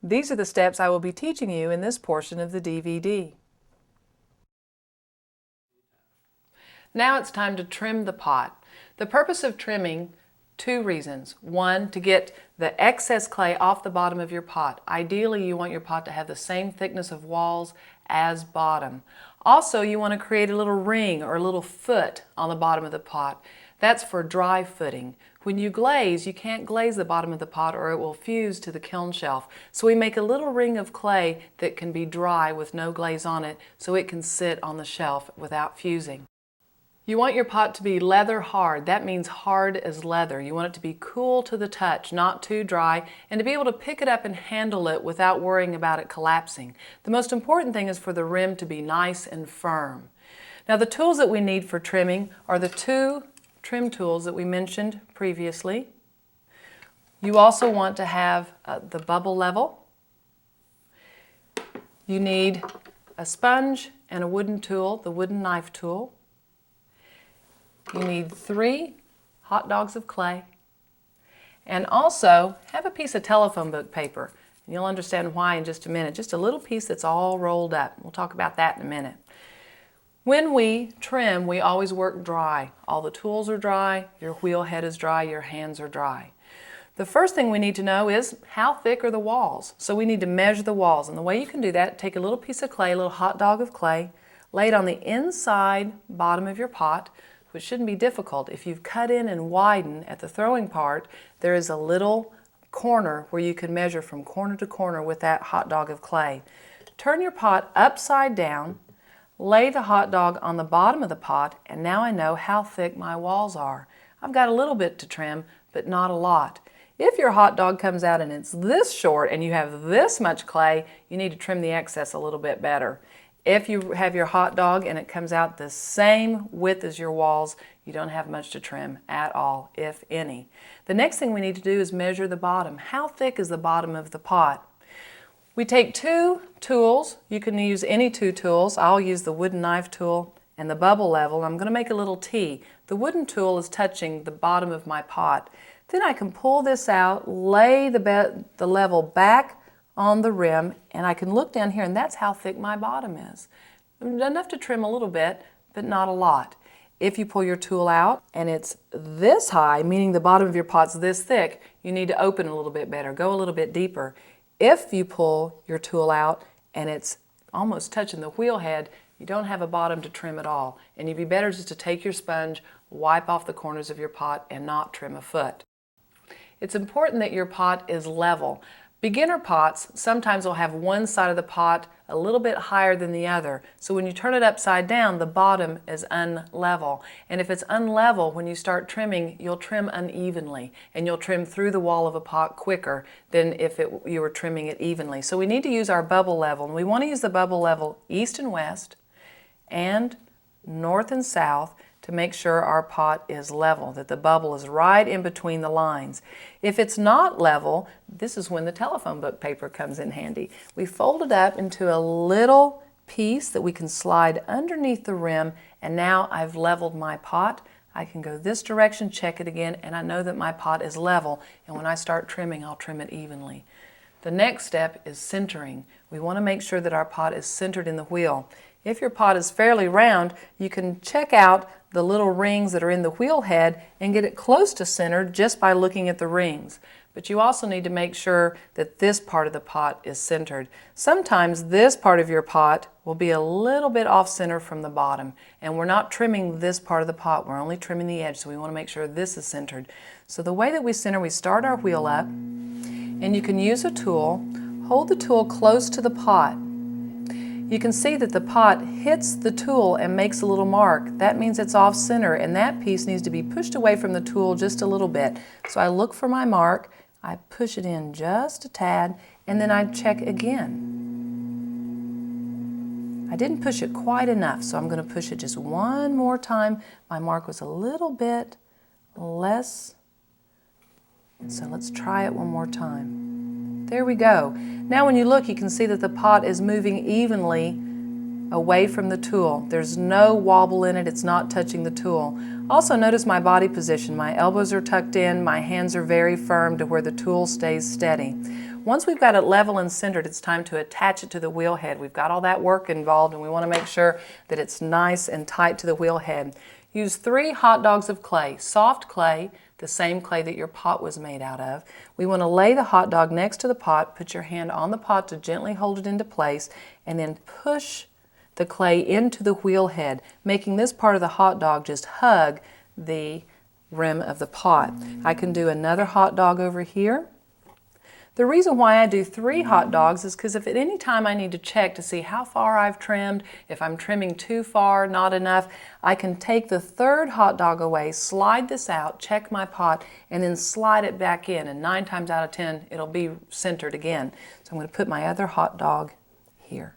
These are the steps I will be teaching you in this portion of the DVD. Now it's time to trim the pot. The purpose of trimming, two reasons. One, to get the excess clay off the bottom of your pot. Ideally, you want your pot to have the same thickness of walls as bottom. Also, you want to create a little ring or a little foot on the bottom of the pot. That's for dry footing. When you glaze, you can't glaze the bottom of the pot or it will fuse to the kiln shelf. So we make a little ring of clay that can be dry with no glaze on it so it can sit on the shelf without fusing. You want your pot to be leather hard. That means hard as leather. You want it to be cool to the touch, not too dry, and to be able to pick it up and handle it without worrying about it collapsing. The most important thing is for the rim to be nice and firm. Now the tools that we need for trimming are the two trim tools that we mentioned previously. You also want to have the bubble level. You need a sponge and a wooden tool, the wooden knife tool. You need 3 hot dogs of clay, and also have a piece of telephone book paper. And you'll understand why in just a minute. Just a little piece that's all rolled up. We'll talk about that in a minute. When we trim, we always work dry. All the tools are dry, your wheel head is dry, your hands are dry. The first thing we need to know is how thick are the walls. So we need to measure the walls, and the way you can do that, take a little piece of clay, a little hot dog of clay, lay it on the inside bottom of your pot, which shouldn't be difficult. If you've cut in and widen at the throwing part, there is a little corner where you can measure from corner to corner with that hot dog of clay. Turn your pot upside down, lay the hot dog on the bottom of the pot, and now I know how thick my walls are. I've got a little bit to trim, but not a lot. If your hot dog comes out and it's this short and you have this much clay, you need to trim the excess a little bit better. If you have your hot dog and it comes out the same width as your walls, you don't have much to trim at all, if any. The next thing we need to do is measure the bottom. How thick is the bottom of the pot? We take 2 tools. You can use any 2 tools. I'll use the wooden knife tool and the bubble level. I'm going to make a little T. The wooden tool is touching the bottom of my pot. Then I can pull this out, lay the level back on the rim, and I can look down here, and that's how thick my bottom is. Enough to trim a little bit, but not a lot. If you pull your tool out and it's this high, meaning the bottom of your pot's this thick, you need to open a little bit better, go a little bit deeper. If you pull your tool out and it's almost touching the wheel head, you don't have a bottom to trim at all, and you'd be better just to take your sponge, wipe off the corners of your pot, and not trim a foot. It's important that your pot is level. Beginner pots sometimes will have one side of the pot a little bit higher than the other. So when you turn it upside down, the bottom is unlevel. And if it's unlevel, when you start trimming, you'll trim unevenly. And you'll trim through the wall of a pot quicker than if you were trimming it evenly. So we need to use our bubble level. And we want to use the bubble level east and west and north and south to make sure our pot is level, that the bubble is right in between the lines. If it's not level, this is when the telephone book paper comes in handy. We fold it up into a little piece that we can slide underneath the rim, and now I've leveled my pot. I can go this direction, check it again, and I know that my pot is level, and when I start trimming, I'll trim it evenly. The next step is centering. We want to make sure that our pot is centered in the wheel. If your pot is fairly round, you can check out the little rings that are in the wheel head and get it close to center just by looking at the rings. But you also need to make sure that this part of the pot is centered. Sometimes this part of your pot will be a little bit off center from the bottom, and we're not trimming this part of the pot, we're only trimming the edge, so we want to make sure this is centered. So the way that we center, we start our wheel up, and you can use a tool, hold the tool close to the pot. You can see that the pot hits the tool and makes a little mark. That means it's off center, and that piece needs to be pushed away from the tool just a little bit. So I look for my mark, I push it in just a tad, and then I check again. I didn't push it quite enough, so I'm going to push it just one more time. My mark was a little bit less, so let's try it one more time. There we go. Now when you look, you can see that the pot is moving evenly away from the tool. There's no wobble in it, it's not touching the tool. Also notice my body position. My elbows are tucked in, my hands are very firm to where the tool stays steady. Once we've got it level and centered, it's time to attach it to the wheel head. We've got all that work involved and we want to make sure that it's nice and tight to the wheel head. Use 3 hot dogs of clay, soft clay, the same clay that your pot was made out of. We want to lay the hot dog next to the pot, put your hand on the pot to gently hold it into place, and then push the clay into the wheel head, making this part of the hot dog just hug the rim of the pot. I can do another hot dog over here. The reason why I do 3 hot dogs is because if at any time I need to check to see how far I've trimmed, if I'm trimming too far, not enough, I can take the 3rd hot dog away, slide this out, check my pot, and then slide it back in. And 9 times out of 10, it'll be centered again. So I'm going to put my other hot dog here.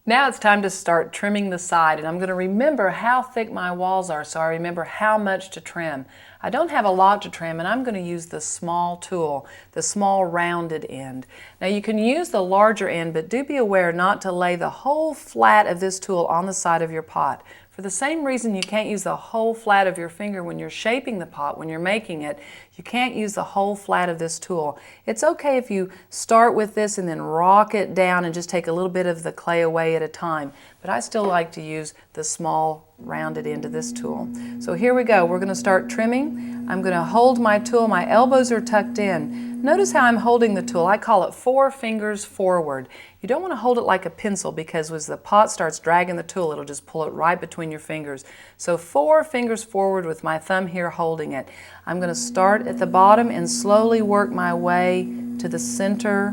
Now it's time to start trimming the side, and I'm going to remember how thick my walls are so I remember how much to trim. I don't have a lot to trim, and I'm going to use the small tool, the small rounded end. Now you can use the larger end, but do be aware not to lay the whole flat of this tool on the side of your pot. For the same reason you can't use the whole flat of your finger when you're shaping the pot, when you're making it, you can't use the whole flat of this tool. It's okay if you start with this and then rock it down and just take a little bit of the clay away at a time. But I still like to use the small rounded end of this tool. So here we go. We're going to start trimming. I'm going to hold my tool. My elbows are tucked in. Notice how I'm holding the tool. I call it 4 fingers forward. You don't want to hold it like a pencil because as the pot starts dragging the tool, it'll just pull it right between your fingers. So 4 fingers forward with my thumb here holding it. I'm going to start at the bottom and slowly work my way to the center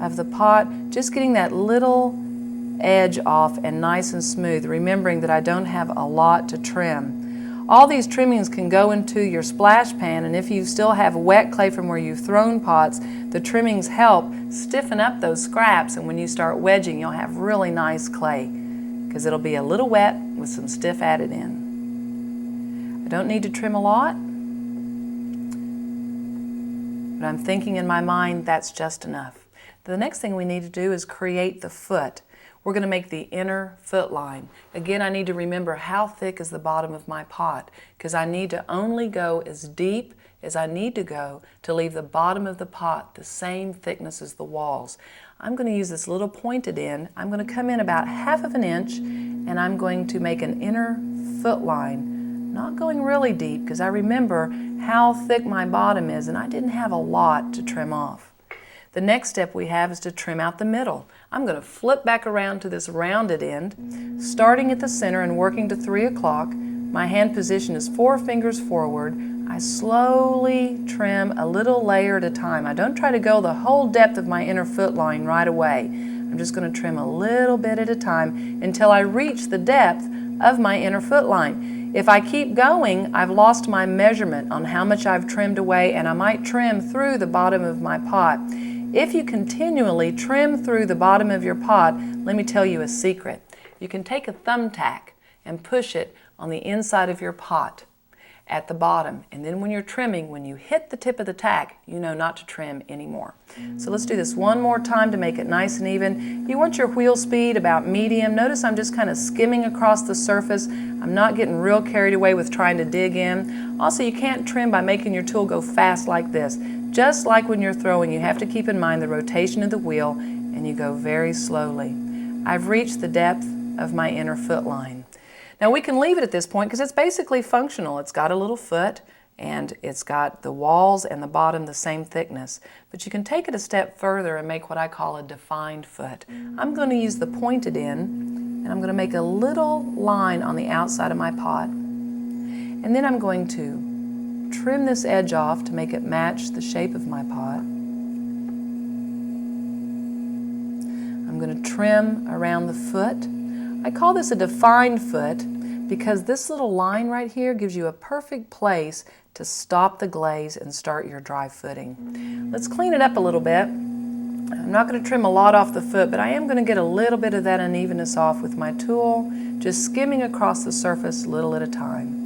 of the pot, just getting that little edge off and nice and smooth, remembering that I don't have a lot to trim. All these trimmings can go into your splash pan, and if you still have wet clay from where you've thrown pots, the trimmings help stiffen up those scraps, and when you start wedging, you'll have really nice clay because it'll be a little wet with some stiff added in. I don't need to trim a lot, but I'm thinking in my mind that's just enough. The next thing we need to do is create the foot. We're going to make the inner foot line. Again, I need to remember how thick is the bottom of my pot because I need to only go as deep as I need to go to leave the bottom of the pot the same thickness as the walls. I'm going to use this little pointed end. I'm going to come in about 1/2 inch and I'm going to make an inner foot line, not going really deep because I remember how thick my bottom is and I didn't have a lot to trim off. The next step we have is to trim out the middle. I'm going to flip back around to this rounded end, starting at the center and working to 3 o'clock. My hand position is 4 fingers forward. I slowly trim a little layer at a time. I don't try to go the whole depth of my inner foot line right away. I'm just going to trim a little bit at a time until I reach the depth of my inner foot line. If I keep going, I've lost my measurement on how much I've trimmed away, and I might trim through the bottom of my pot. If you continually trim through the bottom of your pot, let me tell you a secret. You can take a thumbtack and push it on the inside of your pot at the bottom, and then when you're trimming, when you hit the tip of the tack, you know not to trim anymore. So let's do this one more time to make it nice and even. You want your wheel speed about medium. Notice I'm just kind of skimming across the surface. I'm not getting real carried away with trying to dig in. Also, you can't trim by making your tool go fast like this. Just like when you're throwing, you have to keep in mind the rotation of the wheel, and you go very slowly. I've reached the depth of my inner foot line. Now we can leave it at this point because it's basically functional. It's got a little foot and it's got the walls and the bottom the same thickness. But you can take it a step further and make what I call a defined foot. I'm going to use the pointed end and I'm going to make a little line on the outside of my pot. And then I'm going to trim this edge off to make it match the shape of my pot. I'm going to trim around the foot. I call this a defined foot because this little line right here gives you a perfect place to stop the glaze and start your dry footing. Let's clean it up a little bit. I'm not going to trim a lot off the foot, but I am going to get a little bit of that unevenness off with my tool, just skimming across the surface little at a time.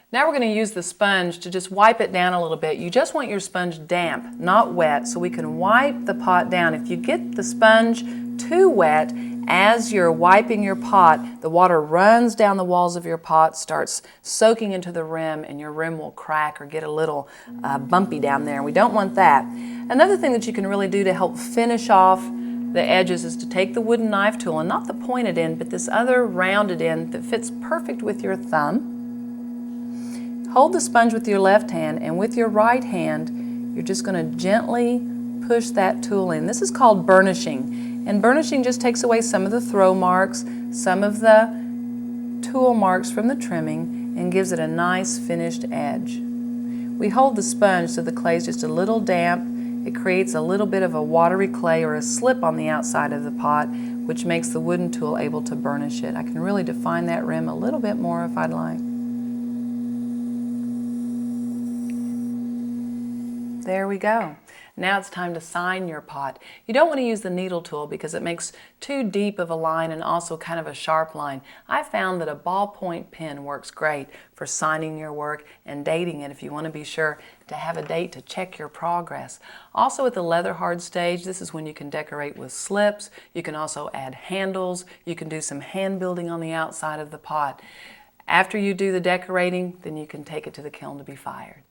Now we're going to use the sponge to just wipe it down a little bit. You just want your sponge damp, not wet, so we can wipe the pot down. If you get the sponge too wet, as you're wiping your pot, the water runs down the walls of your pot, starts soaking into the rim, and your rim will crack or get a little bumpy down there. We don't want that. Another thing that you can really do to help finish off the edges is to take the wooden knife tool, and not the pointed end, but this other rounded end that fits perfect with your thumb. Hold the sponge with your left hand, and with your right hand, you're just going to gently push that tool in. This is called burnishing, and burnishing just takes away some of the throw marks, some of the tool marks from the trimming, and gives it a nice finished edge. We hold the sponge so the clay is just a little damp. It creates a little bit of a watery clay or a slip on the outside of the pot, which makes the wooden tool able to burnish it. I can really define that rim a little bit more if I'd like. There we go. Now it's time to sign your pot. You don't want to use the needle tool because it makes too deep of a line and also kind of a sharp line. I found that a ballpoint pen works great for signing your work and dating it if you want to be sure to have a date to check your progress. Also at the leather hard stage, this is when you can decorate with slips. You can also add handles. You can do some hand building on the outside of the pot. After you do the decorating, then you can take it to the kiln to be fired.